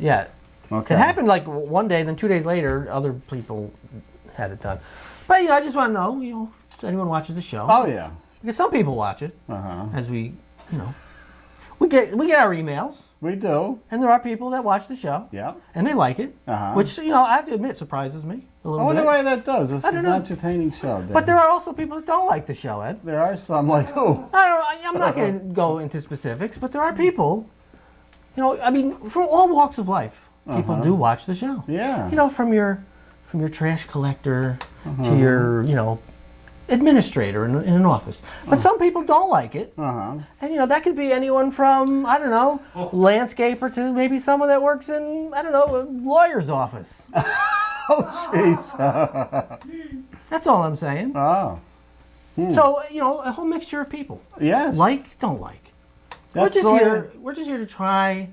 Yeah. Okay. It happened like one day, then 2 days later, other people had it done. But I just want to know, if anyone watches the show. Oh yeah. Because some people watch it. Uh-huh. As we get our emails, We do. and there are people that watch the show. Yeah. And they like it, Uh-huh. which I have to admit surprises me a I little wonder bit. why that does. This I is don't an know. entertaining show. Dave. But there are also people that don't like the show, Ed. There are some like, oh. I'm not going to go into specifics, but there are people, from all walks of life, people do watch the show. Yeah. From your trash collector to your, administrator in an office. But some people don't like it. Uh-huh. And, that could be anyone from, I don't know, landscaper to maybe someone that works in, I don't know, a lawyer's office. Oh, jeez. That's all I'm saying. Oh. So, a whole mixture of people. Yes. Like, don't like. That's We're just here to try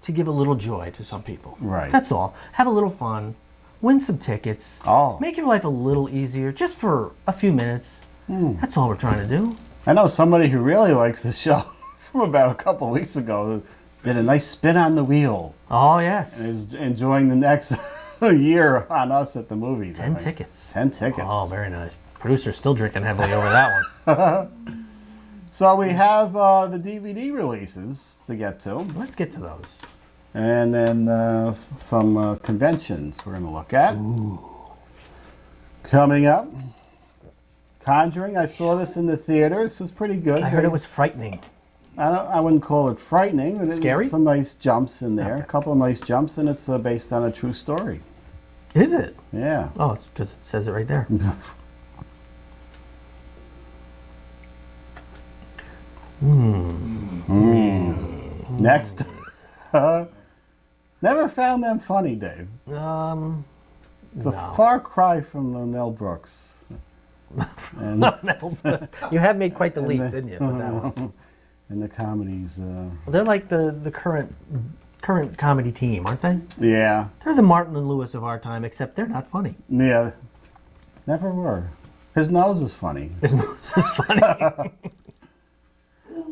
to give a little joy to some people. Right. That's all. Have a little fun. Win some tickets. Oh. Make your life a little easier just for a few minutes. That's all we're trying to do. I know somebody who really likes the show from about a couple of weeks ago did a nice spin on the wheel Oh, yes. and is enjoying the next year on us at the movies. 10 tickets. 10 tickets. Oh, very nice. Producer's still drinking heavily over that one. So we have the DVD releases to get to, Let's get to those. and then some conventions we're going to look at. Ooh. Coming up, Conjuring. I saw this in the theater. This was pretty good. I heard it was frightening. I wouldn't call it frightening, but it Scary? was some nice jumps in there. Okay. A couple of nice jumps, and it's based on a true story. Is it? Yeah. Oh, it's because it says it right there. Next. Never found them funny, Dave. It's a far cry from Mel Brooks. And, You have made quite the leap, the- didn't you, with that one? and the comedies. They're like the current comedy team, aren't they? Yeah. They're the Martin and Lewis of our time, except they're not funny. Yeah. Never were. His nose is funny. This is funny.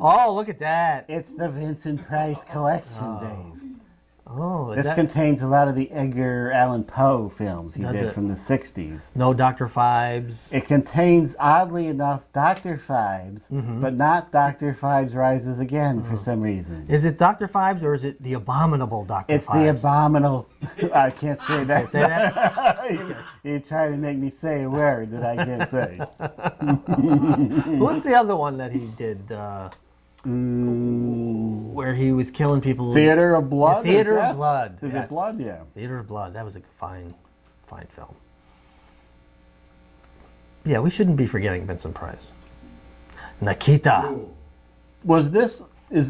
Oh, look at that. It's the Vincent Price collection, Dave. Oh, is This that contains a lot of the Edgar Allan Poe films he Does did it? from the 60s. no Dr. Phibes? It contains, oddly enough, Dr. Phibes, Mm-hmm. but not Dr. Phibes Rises Again for some reason. Is it Dr. Phibes or is it the abominable Dr. It's the Phibes? abominable. I can't say that. Can't say that? You try to make me say a word that I can't say. What's the other one that he did where he was killing people? Theater of Blood? or Theater of Death? Blood. Is yes. it Blood? Yeah. Theater of Blood. That was a fine film. Yeah, we shouldn't be forgetting Vincent Price. Nikita. Is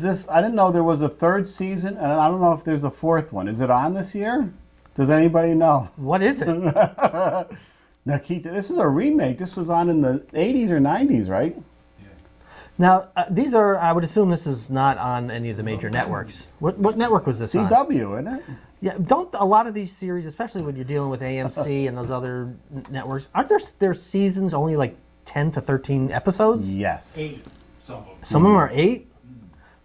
this, I didn't know there was a third season, and I don't know if there's a fourth one. Is it on this year? Does anybody know? What is it? Nikita, this is a remake. This was on in the 80s or 90s, right? Now, these are, I would assume this is not on any of the major networks. What network was this on? CW, isn't it? Yeah, don't a lot of these series, especially when you're dealing with AMC and those other networks, aren't their seasons only like 10 to 13 episodes? Yes. 8, some of them. Some of them are 8?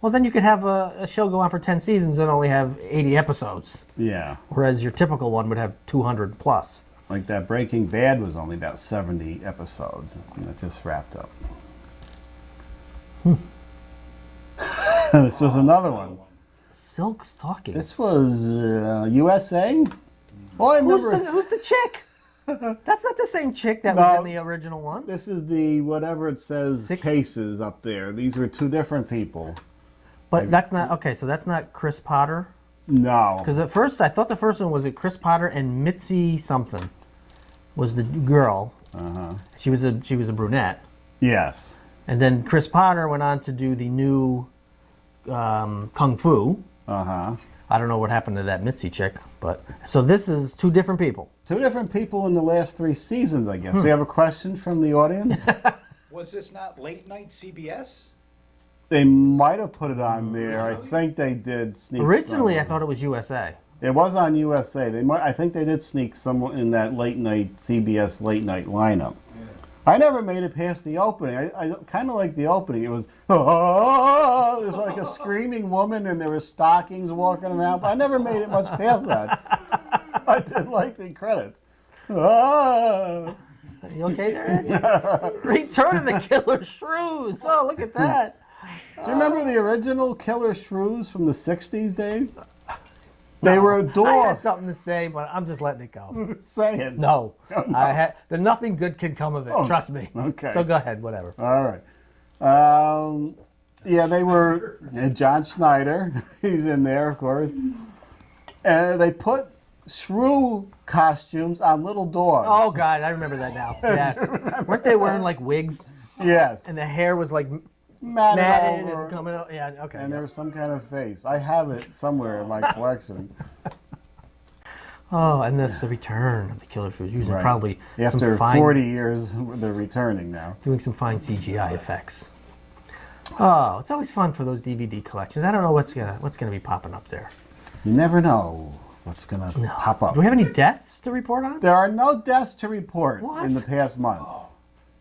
Well, then you could have a show go on for 10 seasons and only have 80 episodes, Yeah. whereas your typical one would have 200 plus. Like that Breaking Bad was only about 70 episodes, and it just wrapped up. This was another one. Silk Stalking. This was USA. Oh, I remember. Who's the chick? That's not the same chick that No. was in the original one. This is the whatever it says 6? cases up there. These were two different people. But that's not, okay, so that's not Chris Potter? No. Because at first, I thought the first one was Chris Potter and Mitzi something was the girl. Uh-huh. She was a brunette. Yes. And then Chris Potter went on to do the new Kung Fu. Uh-huh. I don't know what happened to that Mitzi chick, but so this is two different people. Two different people in the last 3 seasons, I guess. We have a question from the audience. Was this not late night CBS? They might have put it on there. I think they did sneak. Originally, some. I thought it was USA. It was on USA. They might. I think they did sneak some in that late night CBS late night lineup. I never made it past the opening. I kind of like the opening. It was, oh, there's like a screaming woman and there were stockings walking around. But I never made it much past that. I did like the credits. Ah. You okay there, Ed? Return of the Killer Shrews. Oh, look at that. Do you remember the original Killer Shrews from the 60s, Dave? They were I had dogs. something to say, but I'm just letting it go. Saying. No, Oh, no. nothing good can come of it. Oh, Trust me. okay. So go ahead, whatever. All right. Yeah, they were John Schneider. He's in there, of course. And they put shrew costumes on little dogs. Oh God, I remember that now. Yes. Weren't they wearing like wigs Yes. and the hair was like Matted matted over. and coming out? Yeah. Okay. And yeah. there was some kind of face. I have it somewhere in my collection. Oh, and that's the return of the Killer Shrews, using Right. probably After some fine, 40 years, they're returning now. doing some fine CGI effects. Oh, it's always fun for those DVD collections. I don't know what's gonna be popping up there. You never know what's going to pop up. Do we have any deaths to report on? There are no deaths to report What? in the past month.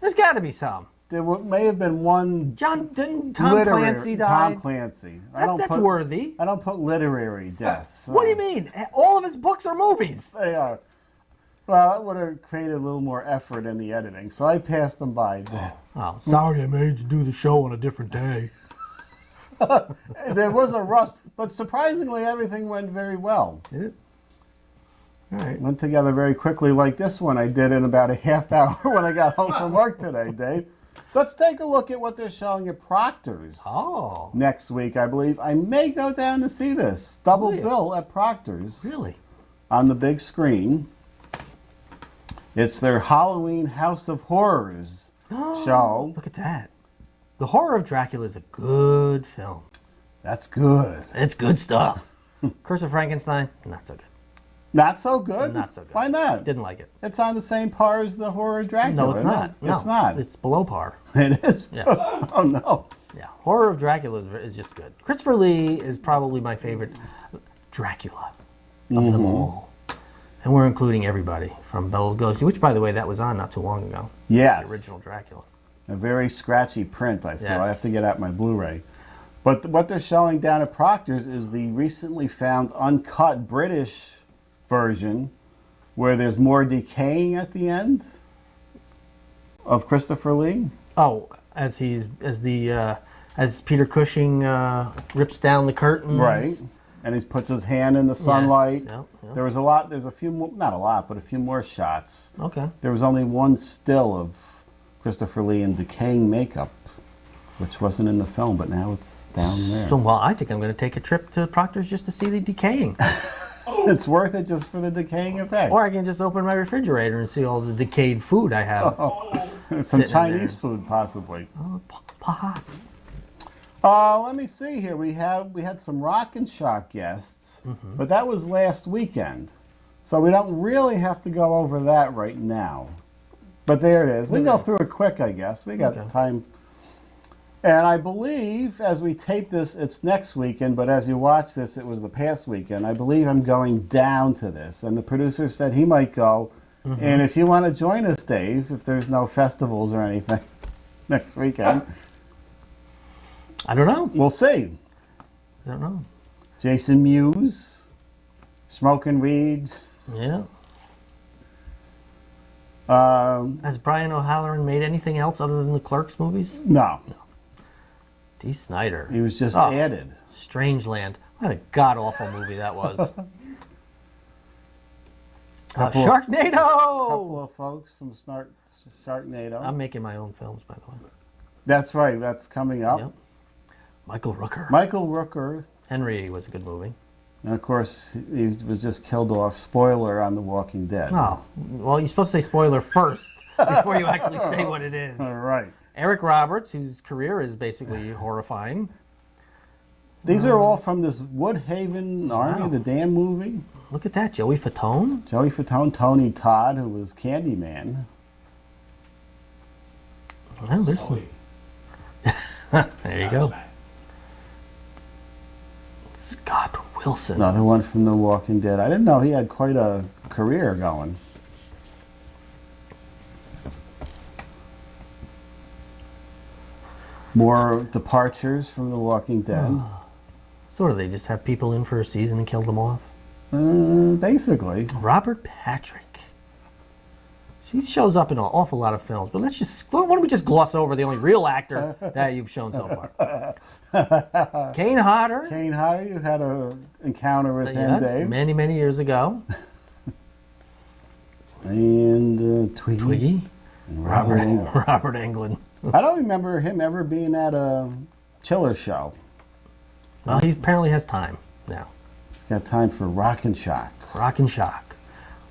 There's got to be some. There may have been one Didn't Tom literary. Clancy die? Tom Clancy. That's worthy. I don't put literary deaths. What do you mean? All of his books are movies. They are. Well, it would have created a little more effort in the editing, so I passed them by. Oh, sorry, I made you do the show on a different day. There was a rush, but surprisingly, everything went very well. Did it? All right. Went together very quickly, like this one I did in about a half hour when I got home from work today, Dave. Let's take a look at what they're showing at Proctor's Oh, next week, I believe. I may go down to see this. Double Really? bill at Proctor's really? on the big screen. It's their Halloween House of Horrors show. Look at that. The Horror of Dracula is a good film. That's good. It's good stuff. Curse of Frankenstein, not so good. Not so good? Not so good. Why not? Didn't like it. It's on the same par as the Horror of Dracula. No, it's isn't not. it? No, It's not. It's below par. It is? Yeah. Oh, no. Yeah, Horror of Dracula is just good. Christopher Lee is probably my favorite Dracula of them all. And we're including everybody from Bela Lugosi, which, by the way, that was on not too long ago. Yes. The original Dracula. A very scratchy print I saw. Yes. I have to get out my Blu-ray. But what they're showing down at Proctor's is the recently found uncut British version where there's more decaying at the end of Christopher Lee. Oh, as Peter Cushing rips down the curtains. Right. And he puts his hand in the sunlight. Yep, yep. There's a few more, not a lot, but a few more shots. Okay. There was only one still of Christopher Lee in decaying makeup, which wasn't in the film, but now it's down there. So, well, I think I'm going to take a trip to Proctor's just to see the decaying. It's worth it just for the decaying effect. Or I can just open my refrigerator and see all the decayed food I have. Some sitting in Chinese there. food, possibly. Perhaps. Let me see here. We had some Rock and Shock guests, but that was last weekend, so we don't really have to go over that right now. But there it is. We can go through it quick, I guess. We got Okay. time. And I believe as we tape this, it's next weekend, but as you watch this, it was the past weekend. I believe I'm going down to this, and the producer said he might go. And if you want to join us, Dave, if there's no festivals or anything next weekend, I don't know. we'll see. I don't know. Jason Mewes, smoking weed. Yeah. Um, Has Brian O'Halloran made anything else other than the Clerks movies? no, Dee Snider. he was just Oh. added. Strangeland. What a god awful movie that was. Couple of- Sharknado! Couple of folks from Sharknado. I'm making my own films, by the way. That's right. That's coming up. Yep. Michael Rooker. Michael Rooker, Henry was a good movie. and of course, he was just killed off. Spoiler on The Walking Dead. Oh, well, you're supposed to say spoiler first before you actually say what it is. All right. Eric Roberts, whose career is basically horrifying. These are all from this Woodhaven Army, Wow. the damn movie. Look at that, Joey Fatone. Joey Fatone, Tony Todd, who was Candyman. Well, there's some. There you go. Scott Wilson. Another one from The Walking Dead. I didn't know he had quite a career going. More departures from The Walking Dead. Sort of, they just have people in for a season and kill them off. Basically. Robert Patrick. He shows up in an awful lot of films, but why don't we just gloss over the only real actor that you've shown so far? Kane Hodder. Kane Hodder, you had an encounter with him, Yes, Dave. many, many years ago. And Twiggy. Twiggy. And Robert Englund. Robert Englund. I don't remember him ever being at a Chiller show. Well, he apparently has time now. He's got time for Rock and Shock. Rock and Shock,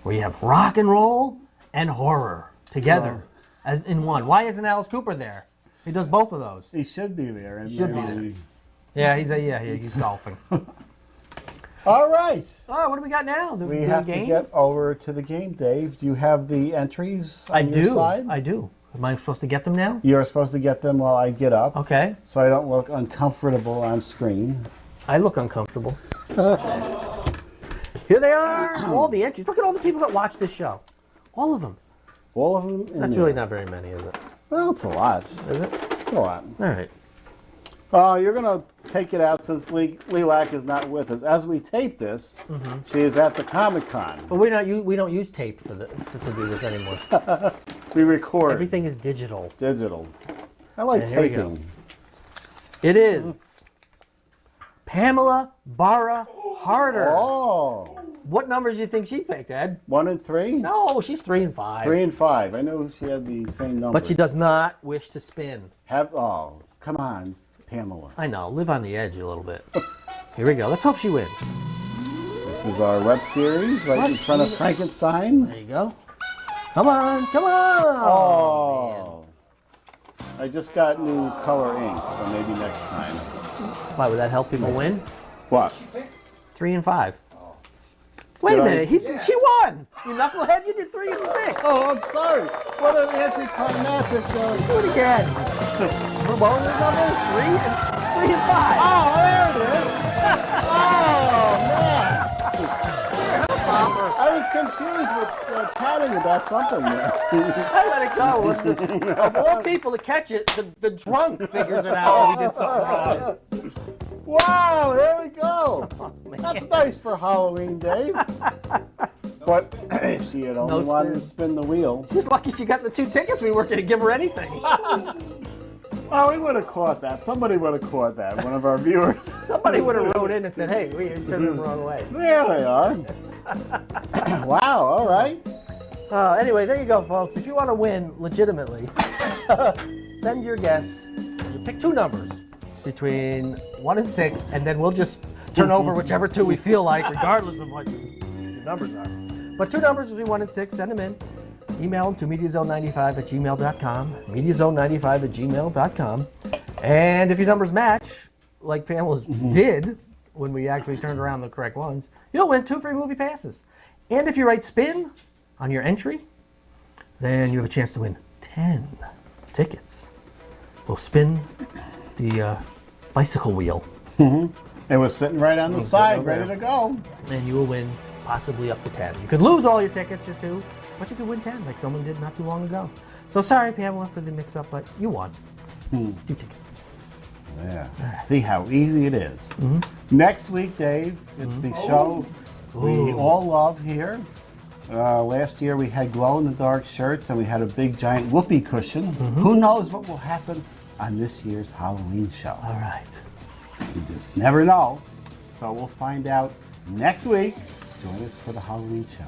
where you have rock and roll and horror together as in one. Why isn't Alice Cooper there? He does both of those. He should be there. And Should be maybe- Yeah, he's golfing. All right. All right, what do we got now? We have to get over to the game, Dave. Do you have the entries on your side? I do. Am I supposed to get them now? You're supposed to get them while I get up, Okay. so I don't look uncomfortable on screen. I look uncomfortable. Here they are, all the entries. Look at all the people that watch this show. All of them. All of them in That's there. really not very many, is it? Well, it's a lot. Is it? It's a lot. All right. You're going to take it out since Lilac is not with us. As we tape this, she is at the Comic-Con. But we don't use tape to do this anymore. We record Everything is digital. digital. I like And here we go. taping. It is Pamela Barra Harder. Oh, What numbers do you think she picked, Ed? 1 and 3? No, she's 3 and 5. 3 and 5. I know she had the same number. But she does not wish to spin. Come on, Pamela. I know, live on the edge a little bit. Here we go. Let's hope she wins. This is our web series right in front of Frankenstein. There you go. Come on, come on. Oh. I just got new color ink, so maybe next time. Why would that help people win? What? 3 and 5. Wait a Did I- minute, she won. You knucklehead, you did 3 and 6. Oh, I'm sorry. What an anticlimactic. Do it again. What were the numbers? 3 and 5. Oh, there it is. Oh, man. I was confused with chatting about something there. I let it go. It was of all people to catch it, the drunk figures it out when we did something wrong. Wow, there we go. Man. That's nice for Halloween, Dave. But if she had only No wanted to spin. spin the wheel. She's lucky she got the 2 tickets. We weren't going to give her anything. Oh, we would have caught that. Somebody would have caught that. One of our viewers. Somebody would have wrote in and said, hey, we turned them the wrong way. There they are. Wow, all right. Anyway, there you go, folks. If you want to win legitimately, send your guess. You pick 2 numbers between 1 and 6, and then we'll just turn over whichever 2 we feel like, regardless of what your numbers are. But 2 numbers between 1 and 6, send them in. Email them to MediaZone95@gmail.com, MediaZone95@gmail.com. And if your numbers match, like Pamela's did when we actually turned around the correct ones, you'll win 2 free movie passes. And if you write spin on your entry, then you have a chance to win 10 tickets. We'll spin the bicycle wheel, It was sitting right on the sitting side, over ready there. to go. and you will win possibly up to 10. You could lose all your tickets or 2, but you could win 10, like someone did not too long ago. So sorry, Pamela, for the mix-up, but you won 2 tickets. Yeah. See how easy it is. Next week, Dave, it's the show we all love here. Last year we had glow-in-the-dark shirts and we had a big giant whoopee cushion. Who knows what will happen on this year's Halloween show? All right. You just never know. So we'll find out next week. Join us for the Halloween show.